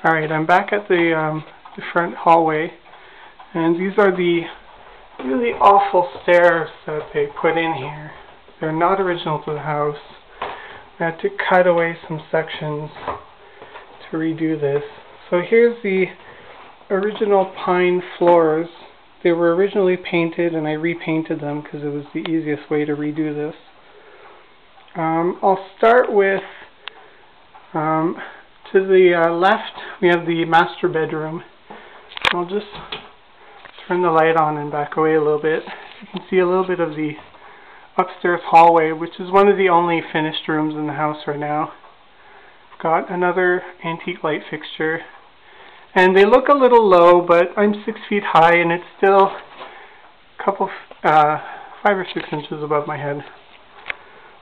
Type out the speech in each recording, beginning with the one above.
Alright, I'm back at the front hallway, and these are the really awful stairs that they put in here. They're not original to the house. I had to cut away some sections to redo this. So here's the original pine floors. They were originally painted and I repainted them because it was the easiest way to redo this. I'll start with to the left we have the master bedroom. I'll just turn the light on and back away a little bit. You can see a little bit of the upstairs hallway, which is one of the only finished rooms in the house right now. I've got another antique light fixture, and they look a little low, but I'm 6 feet high and it's still a couple 5 or 6 inches above my head.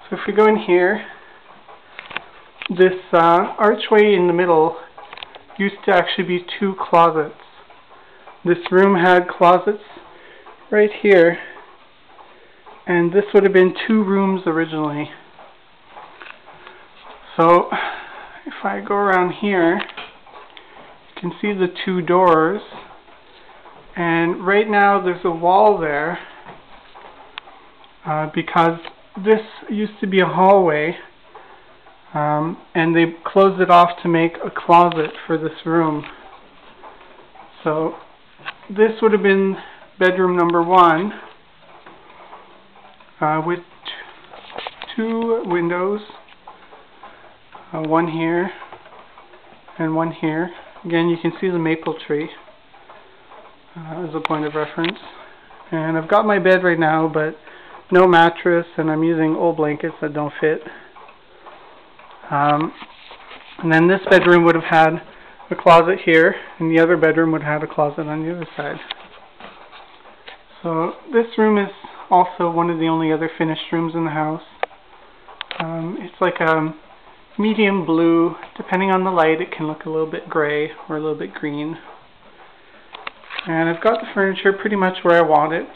So if we go in here, this archway in the middle used to actually be 2 closets. This room had closets right here, and this would have been 2 rooms originally. So if I go around here, you can see the 2 doors, and right now there's a wall there because this used to be a hallway, and they closed it off to make a closet for this room. So this would have been bedroom number 1 with 2 windows, one here and one here. Again, you can see the maple tree as a point of reference. And I've got my bed right now, but no mattress, and I'm using old blankets that don't fit. And then this bedroom would have had a closet here, and the other bedroom would have had a closet on the other side. So this room is also one of the only other finished rooms in the house. It's like a medium blue. Depending on the light, it can look a little bit gray or a little bit green. And I've got the furniture pretty much where I want it.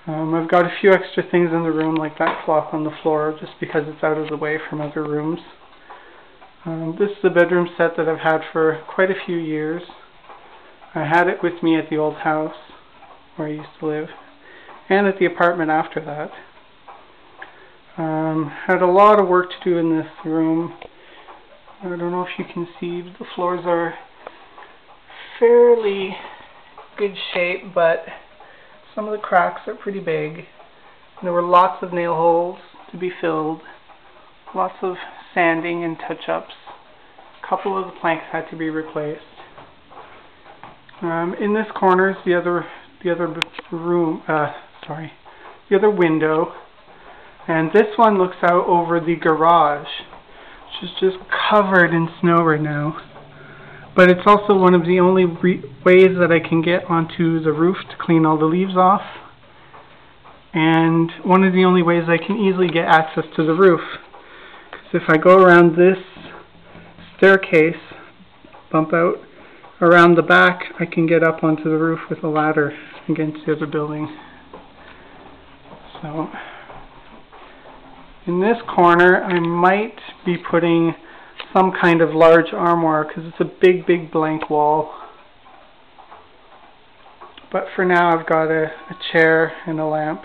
I've got a few extra things in the room, like that cloth on the floor, just because it's out of the way from other rooms. This is the bedroom set that I've had for quite a few years. I had it with me at the old house where I used to live, and at the apartment after that. Had a lot of work to do in this room. I don't know if you can see, the floors are fairly good shape, but some of the cracks are pretty big. There were lots of nail holes to be filled, lots of sanding and touch-ups. A couple of the planks had to be replaced. In this corner is the other window, and this one looks out over the garage, which is just covered in snow right now. But it's also one of the only ways that I can get onto the roof to clean all the leaves off, and one of the only ways I can easily get access to the roof. Because if I go around this staircase, bump out around the back, I can get up onto the roof with a ladder against the other building. So in this corner I might be putting some kind of large armoire because it's a big blank wall. But for now I've got a chair and a lamp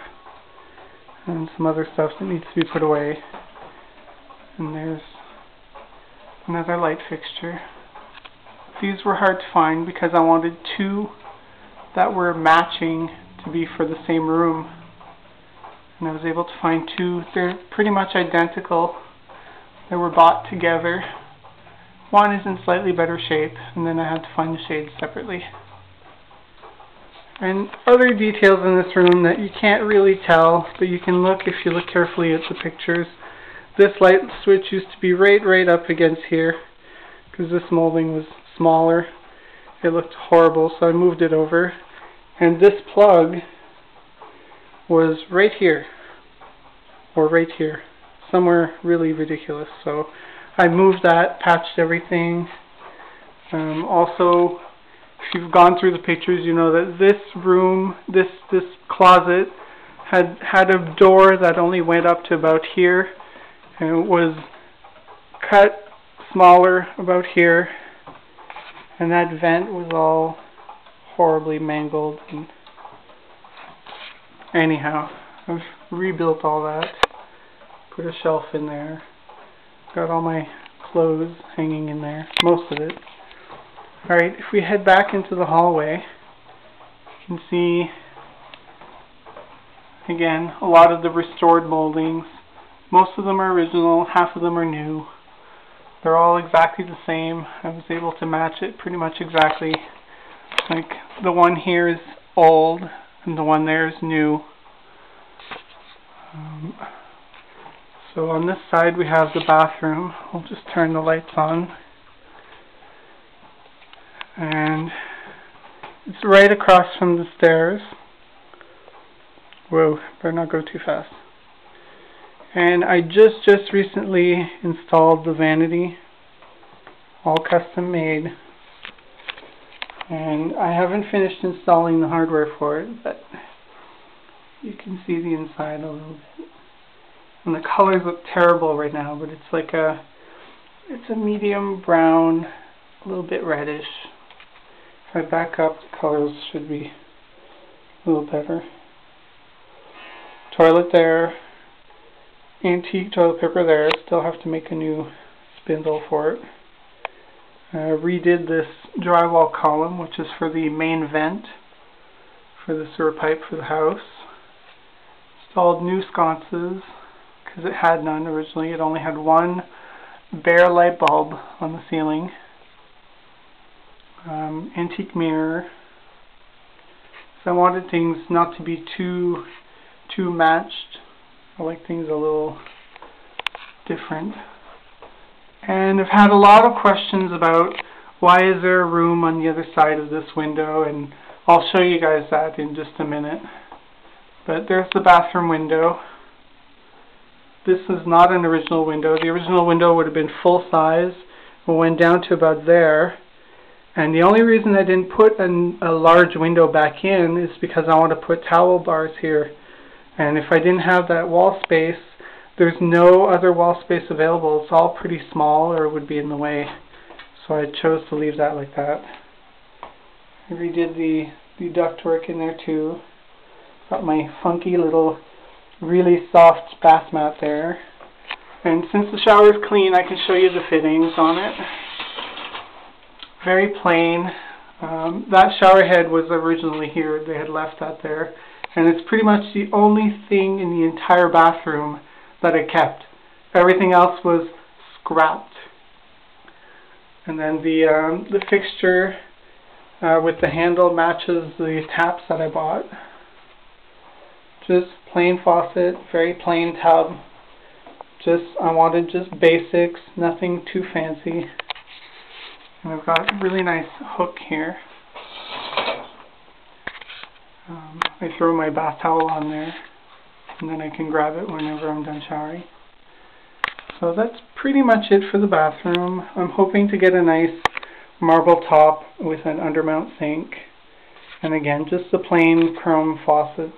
and some other stuff that needs to be put away. And there's another light fixture. These were hard to find because I wanted 2 that were matching to be for the same room. And I was able to find 2. They're pretty much identical. They were bought together. One is in slightly better shape, and then I had to find the shades separately. And other details in this room that you can't really tell, but you can look if you look carefully at the pictures. This light switch used to be right up against here, because this molding was smaller. It looked horrible, so I moved it over. And this plug was right here, or right here, somewhere really ridiculous. So I moved that, patched everything. Also, if you've gone through the pictures, you know that this room, this closet, had a door that only went up to about here, and it was cut smaller about here, And that vent was all horribly mangled. And anyhow, I've rebuilt all that. Put a shelf in there. Got all my clothes hanging in there. Most of it. Alright, if we head back into the hallway, you can see, again, a lot of the restored moldings. Most of them are original, half of them are new. They're all exactly the same. I was able to match it pretty much exactly. Like, the one here is old, and the one there is new. So on this side we have the bathroom. I'll just turn the lights on. And it's right across from the stairs. Whoa, better not go too fast. And I just recently installed the vanity, all custom made. And I haven't finished installing the hardware for it, but you can see the inside a little bit. And the colors look terrible right now, but it's like it's a medium brown, a little bit reddish. If I back up, the colors should be a little better. Toilet there, antique toilet paper there. Still have to make a new spindle for it. Redid this drywall column, which is for the main vent for the sewer pipe for the house. Installed new sconces because it had none originally. It only had one bare light bulb on the ceiling. Antique mirror. So I wanted things not to be too matched. I like things a little different. And I've had a lot of questions about why is there a room on the other side of this window, and I'll show you guys that in just a minute. But there's the bathroom window. This is not an original window. The original window would have been full size. It went down to about there. And the only reason I didn't put a large window back in is because I want to put towel bars here. And if I didn't have that wall space, there's no other wall space available. It's all pretty small or it would be in the way. So I chose to leave that like that. I redid the ductwork in there too. Got my funky little really soft bath mat there. And since the shower is clean, I can show you the fittings on it. Very plain. That shower head was originally here. They had left that there. And it's pretty much the only thing in the entire bathroom that I kept. Everything else was scrapped. And then the fixture with the handle matches the taps that I bought. Just plain faucet, very plain tub. I wanted just basics, nothing too fancy. And I've got a really nice hook here. I throw my bath towel on there, and then I can grab it whenever I'm done showering. So that's pretty much it for the bathroom. I'm hoping to get a nice marble top with an undermount sink. And again, just the plain chrome faucets.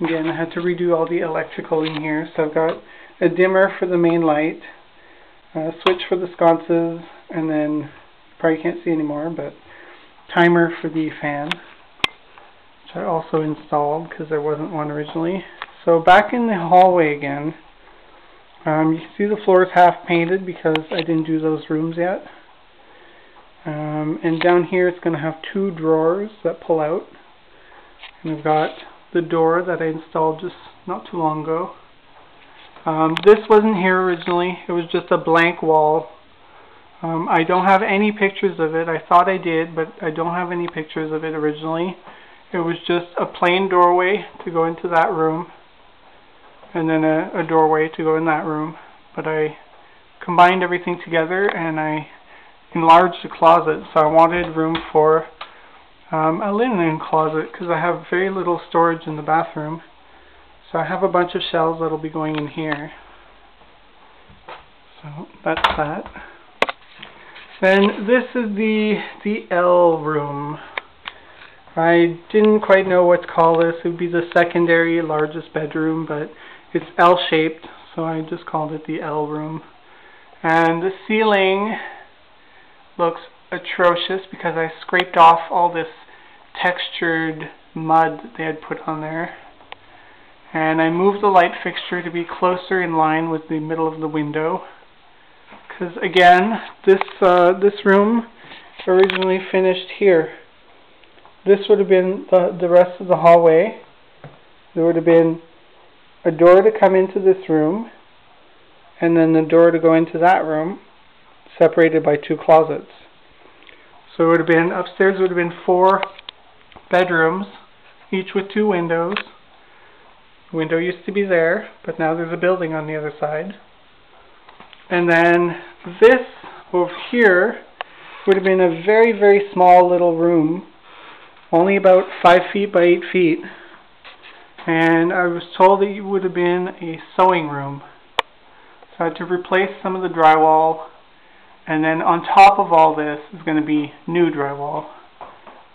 Again, I had to redo all the electrical in here. So I've got a dimmer for the main light, a switch for the sconces, and then, probably can't see anymore, but timer for the fan, which I also installed because there wasn't one originally. So back in the hallway again, you can see the floor is half painted because I didn't do those rooms yet. And down here it's going to have two drawers that pull out. And I've got the door that I installed just not too long ago. This wasn't here originally. It was just a blank wall. I don't have any pictures of it. I thought I did, but I don't have any pictures of it originally. It was just a plain doorway to go into that room, and then a doorway to go in that room. But I combined everything together and I enlarged the closet, so I wanted room for a linen closet because I have very little storage in the bathroom. So I have a bunch of shelves that'll be going in here. So that's that. Then this is the L room. I didn't quite know what to call this. It would be the secondary largest bedroom, but it's L-shaped, so I just called it the L room. And the ceiling looks atrocious because I scraped off all this textured mud that they had put on there. And I moved the light fixture to be closer in line with the middle of the window. Because again, this room originally finished here. This would have been the rest of the hallway. There would have been a door to come into this room, and then the door to go into that room, separated by 2 closets. So it would have been, upstairs would have been 4 bedrooms, each with 2 windows. The window used to be there, but now there's a building on the other side. And then this over here would have been a very, very small little room, only about 5 feet by 8 feet. And I was told that it would have been a sewing room. So I had to replace some of the drywall, and then on top of all this is going to be new drywall,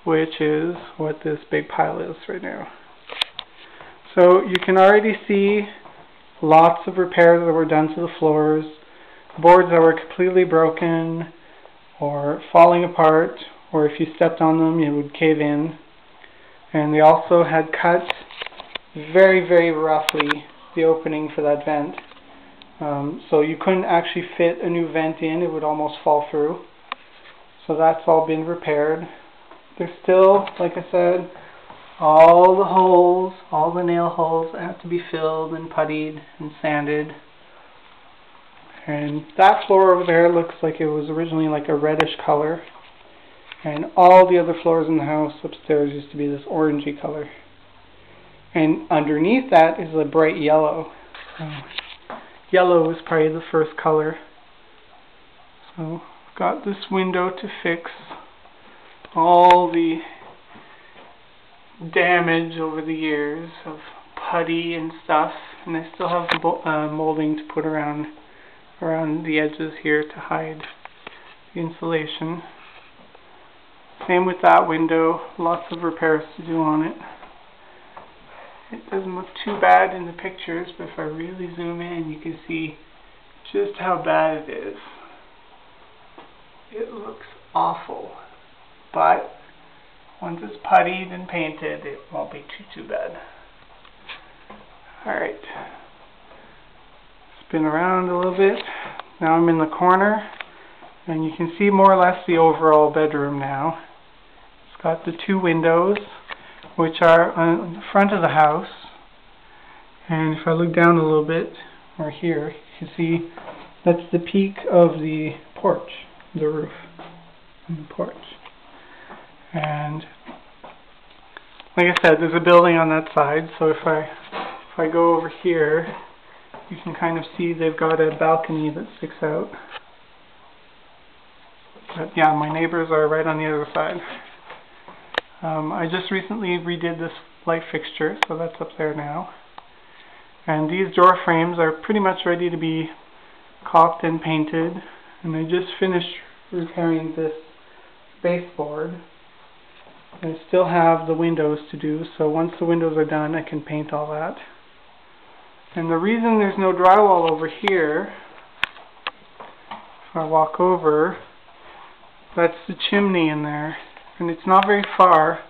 which is what this big pile is right now. So you can already see lots of repairs that were done to the floors, boards that were completely broken or falling apart, or if you stepped on them it would cave in. And they also had cut very, very roughly the opening for that vent. So you couldn't actually fit a new vent in, it would almost fall through. So that's all been repaired. There's still, like I said, all the holes, all the nail holes have to be filled and puttied and sanded. And that floor over there looks like it was originally like a reddish color. And all the other floors in the house upstairs used to be this orangey color. And underneath that is a bright yellow. Yellow was probably the first color. So I've got this window to fix all the damage over the years of putty and stuff, and I still have molding to put around the edges here to hide the insulation. Same with that window, lots of repairs to do on it. It doesn't look too bad in the pictures, but if I really zoom in you can see just how bad it is. It looks awful, but once it's puttied and painted, it won't be too bad. Alright, spin around a little bit. Now I'm in the corner, and you can see more or less the overall bedroom now. It's got the 2 windows, which are on the front of the house. And if I look down a little bit, or here, you can see that's the peak of the porch, the roof on the porch. And like I said, there's a building on that side, so if I go over here, you can kind of see they've got a balcony that sticks out. But yeah, my neighbors are right on the other side. I just recently redid this light fixture, so that's up there now. And these door frames are pretty much ready to be caulked and painted. And I just finished repairing this baseboard. I still have the windows to do, so once the windows are done I can paint all that. And the reason there's no drywall over here, if I walk over, that's the chimney in there. And it's not very far,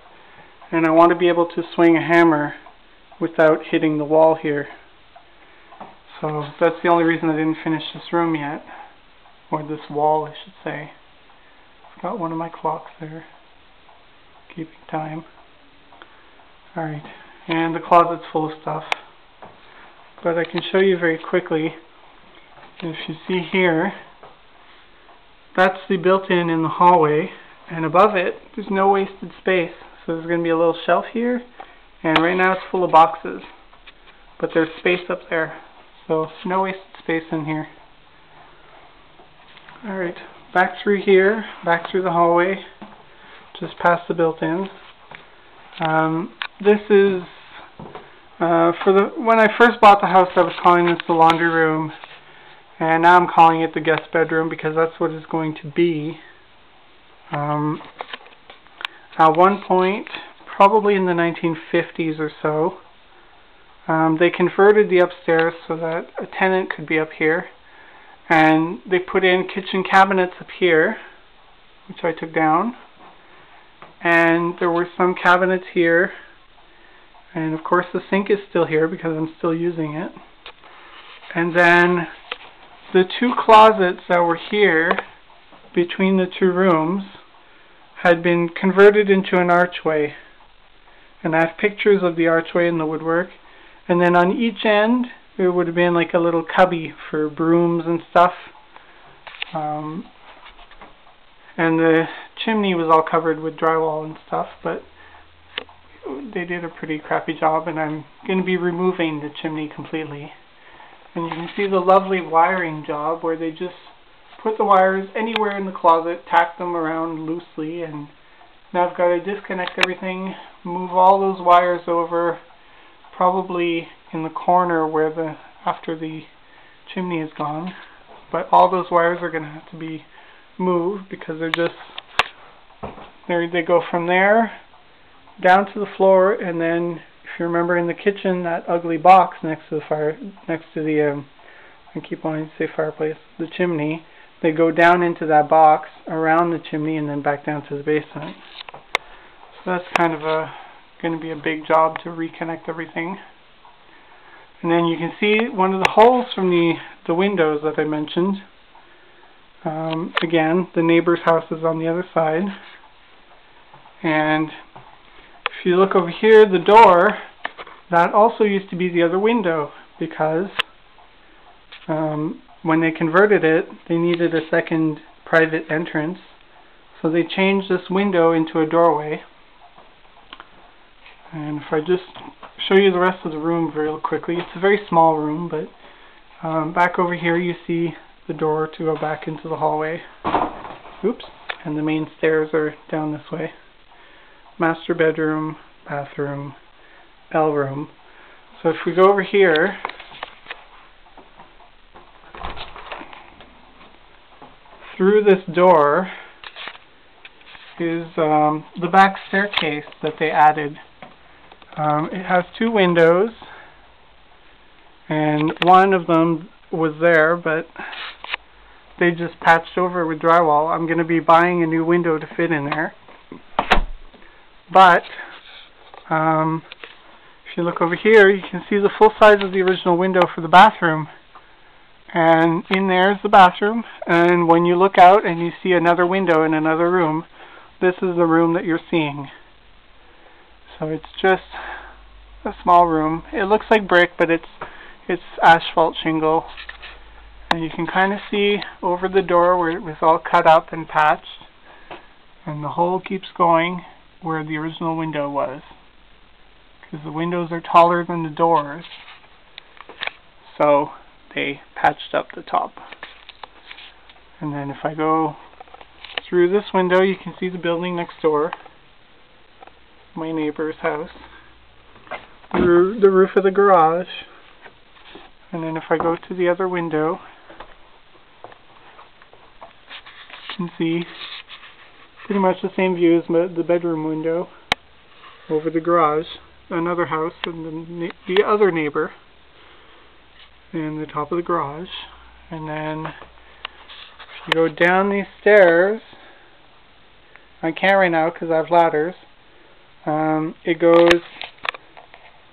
and I want to be able to swing a hammer without hitting the wall here. So that's the only reason I didn't finish this room yet, or this wall I should say. I've got one of my clocks there, keeping time. Alright, and the closet's full of stuff. But I can show you very quickly. If you see here, that's the built-in in the hallway. And above it, there's no wasted space. So there's going to be a little shelf here, and right now it's full of boxes. But there's space up there, so no wasted space in here. Alright, back through here, back through the hallway, just past the built-in. This is, when I first bought the house I was calling this the laundry room, and now I'm calling it the guest bedroom because that's what it's going to be. At one point, probably in the 1950s or so, they converted the upstairs so that a tenant could be up here, and they put in kitchen cabinets up here, which I took down. And there were some cabinets here. And of course the sink is still here because I'm still using it. And then the two closets that were here between the two rooms had been converted into an archway. And I have pictures of the archway and the woodwork. And then on each end there would have been like a little cubby for brooms and stuff. And the chimney was all covered with drywall and stuff, but they did a pretty crappy job, and I'm going to be removing the chimney completely. And you can see the lovely wiring job where they just put the wires anywhere in the closet, tack them around loosely, and now I've got to disconnect everything, move all those wires over, probably in the corner where after the chimney is gone. But all those wires are going to have to be moved because they go from there down to the floor, and then if you remember in the kitchen, that ugly box next to the I keep wanting to say fireplace, the chimney, they go down into that box around the chimney and then back down to the basement. So that's kind of going to be a big job to reconnect everything. And then you can see one of the holes from the windows that I mentioned. Again, the neighbor's house is on the other side. And if you look over here, the door, that also used to be the other window because when they converted it, they needed a second private entrance. So they changed this window into a doorway. And if I just show you the rest of the room real quickly, it's a very small room, but back over here you see the door to go back into the hallway. Oops. And the main stairs are down this way. Master bedroom, bathroom, L room. So if we go over here, through this door is the back staircase that they added. It has two windows, and one of them was there, but they just patched over with drywall. I'm going to be buying a new window to fit in there. But if you look over here, you can see the full size of the original window for the bathroom. And in there is the bathroom, and when you look out and you see another window in another room, this is the room that you're seeing. So it's just a small room. It looks like brick, but it's asphalt shingle. And you can kind of see over the door where it was all cut up and patched. And the hole keeps going where the original window was. Because the windows are taller than the doors. So they patched up the top. And then if I go through this window, you can see the building next door. My neighbor's house. Through the roof of the garage. And then if I go to the other window, you can see pretty much the same view as the bedroom window over the garage, another house, and the other neighbor, and the top of the garage. And then if you go down these stairs, I can't right now because I have ladders. It goes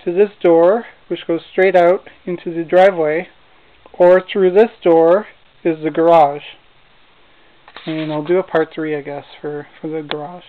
to this door, which goes straight out into the driveway, or through this door is the garage. And I'll do a part 3, I guess, for the garage.